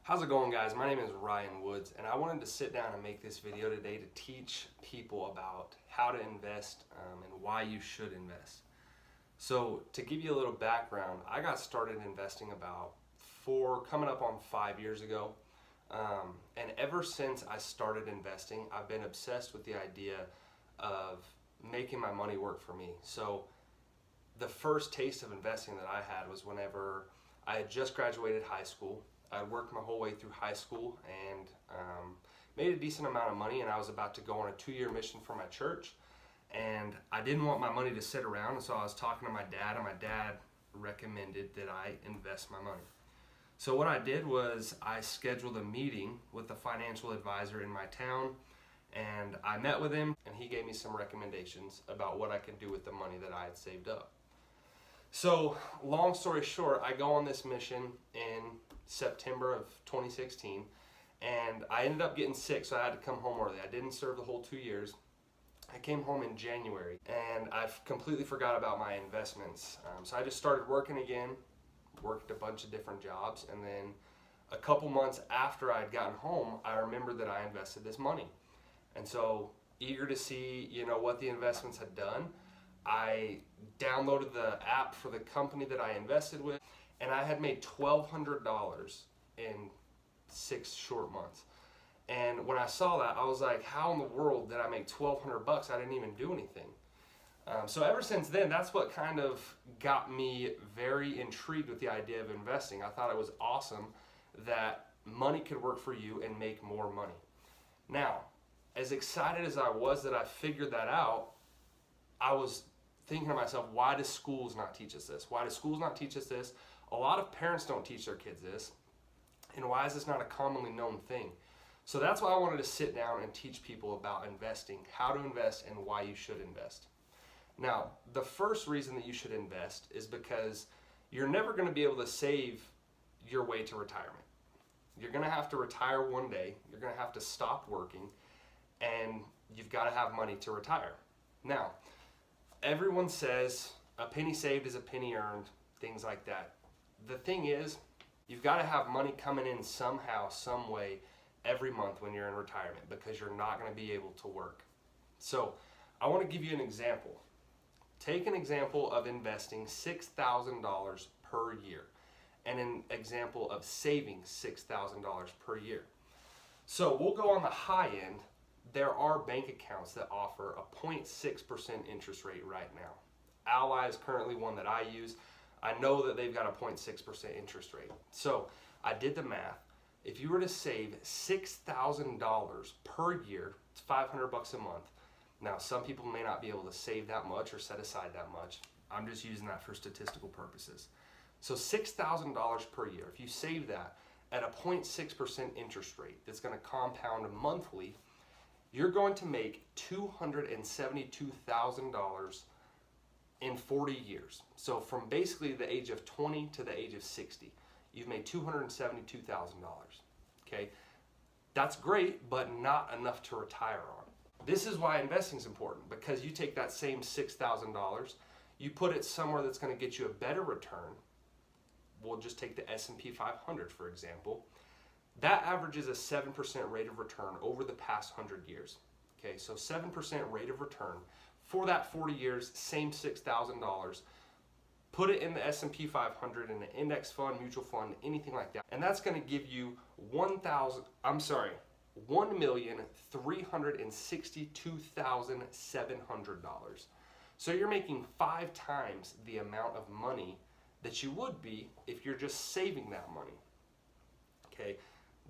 How's it going, guys? My name is Ryan Woods, and I wanted to sit down and make this video today to teach people about how to invest and why you should invest. So to give you a little background, I got started investing about coming up on 5 years ago. And ever since I started investing, I've been obsessed with the idea of making my money work for me. So the first taste of investing that I had was whenever I had just graduated high school. I worked my whole way through high school and made a decent amount of money, and I was about to go on a 2-year mission for my church, and I didn't want my money to sit around, and so I was talking to my dad, and my dad recommended that I invest my money. So what I did was I scheduled a meeting with the financial advisor in my town, and I met with him, and he gave me some recommendations about what I could do with the money that I had saved up. So long story short, I go on this mission in September of 2016, and I ended up getting sick, so I had to come home early. I didn't serve the whole 2 years. I came home in January, and I completely forgot about my investments. So I just started working again, worked a bunch of different jobs, and then a couple months after I had gotten home, I remembered that I invested this money. And so, eager to see, what the investments had done, I downloaded the app for the company that I invested with, and I had made $1,200 in 6 short months. And when I saw that, I was like, how in the world did I make $1,200? I didn't even do anything. So ever since then, that's what kind of got me very intrigued with the idea of investing. I thought it was awesome that money could work for you and make more money. Now, as excited as I was that I figured that out, I was thinking to myself, why do schools not teach us this? Why do schools not teach us this? A lot of parents don't teach their kids this. And why is this not a commonly known thing? So that's why I wanted to sit down and teach people about investing, how to invest, and why you should invest. Now, the first reason that you should invest is because you're never going to be able to save your way to retirement. You're going to have to retire one day. You're going to have to stop working, and you've got to have money to retire. Now, everyone says a penny saved is a penny earned, things like that. The thing is, you've got to have money coming in somehow, some way, every month when you're in retirement, because you're not going to be able to work. So I want to give you an example. Take an example of investing $6,000 per year and an example of saving $6,000 per year. So we'll go on the high end. There are bank accounts that offer a 0.6% interest rate right now. Ally is currently one that I use. I know that they've got a 0.6% interest rate. So I did the math. If you were to save $6,000 per year, it's $500 a month. Now, some people may not be able to save that much or set aside that much. I'm just using that for statistical purposes. So $6,000 per year, if you save that at a 0.6% interest rate that's going to compound monthly, you're going to make $272,000 in 40 years. So from basically the age of 20 to the age of 60, you've made $272,000. Okay, that's great, but not enough to retire on. This is why investing is important, because you take that same $6,000, you put it somewhere that's going to get you a better return. We'll just take the S&P 500, for example. That averages a 7% rate of return over the past 100 years. Okay, so 7% rate of return for that 40 years, same $6,000. Put it in the S&P 500, in an index fund, mutual fund, anything like that. And that's going to give you $1,362,700. So you're making 5 times the amount of money that you would be if you're just saving that money. Okay,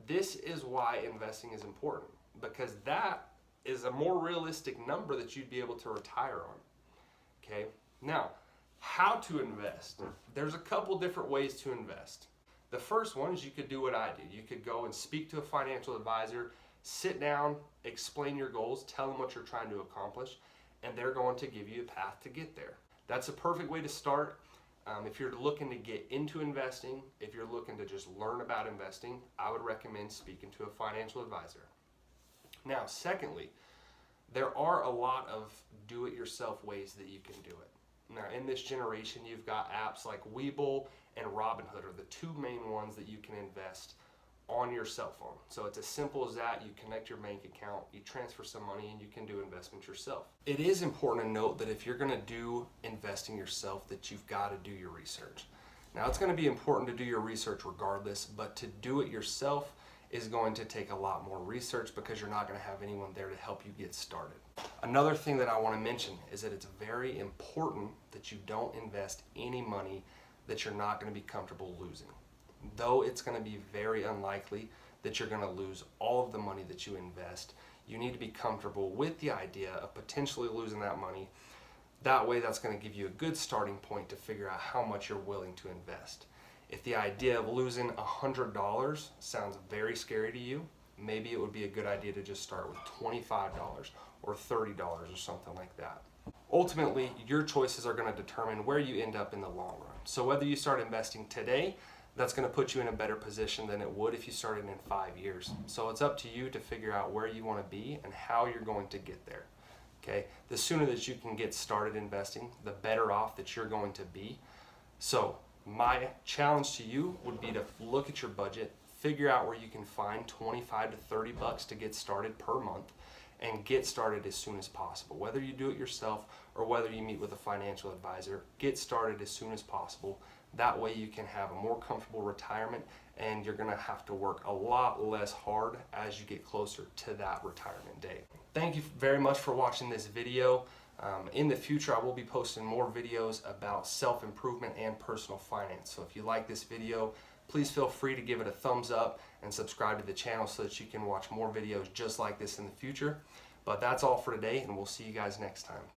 this is why investing is important, because that is a more realistic number that you'd be able to retire on. Okay, now how to invest? There's a couple different ways to invest. The first one is you could do what I did. You could go and speak to a financial advisor, sit down, explain your goals, tell them what you're trying to accomplish, and they're going to give you a path to get there. That's a perfect way to start. If you're looking to get into investing, if you're looking to just learn about investing, I would recommend speaking to a financial advisor. Now, secondly, there are a lot of do-it-yourself ways that you can do it. Now, in this generation, you've got apps like Webull and Robinhood are the two main ones that you can invest on your cell phone. So it's as simple as that. You connect your bank account, you transfer some money, and you can do investments yourself. It is important to note that if you're going to do investing yourself, that you've got to do your research. Now, it's going to be important to do your research regardless, but to do it yourself is going to take a lot more research because you're not going to have anyone there to help you get started. Another thing that I want to mention is that it's very important that you don't invest any money that you're not going to be comfortable losing. Though it's going to be very unlikely that you're going to lose all of the money that you invest, you need to be comfortable with the idea of potentially losing that money. That way, that's going to give you a good starting point to figure out how much you're willing to invest. If the idea of losing $100 sounds very scary to you, maybe it would be a good idea to just start with $25 or $30 or something like that. Ultimately, your choices are going to determine where you end up in the long run. So whether you start investing today, that's going to put you in a better position than it would if you started in 5 years. So it's up to you to figure out where you want to be and how you're going to get there. Okay? The sooner that you can get started investing, the better off that you're going to be. So my challenge to you would be to look at your budget, figure out where you can find 25 to 30 bucks to get started per month, and get started as soon as possible. Whether you do it yourself or whether you meet with a financial advisor, get started as soon as possible. That way you can have a more comfortable retirement, and you're gonna have to work a lot less hard as you get closer to that retirement day. Thank you very much for watching this video. In the future, I will be posting more videos about self-improvement and personal finance. So if you like this video, please feel free to give it a thumbs up and subscribe to the channel so that you can watch more videos just like this in the future. But that's all for today, and we'll see you guys next time.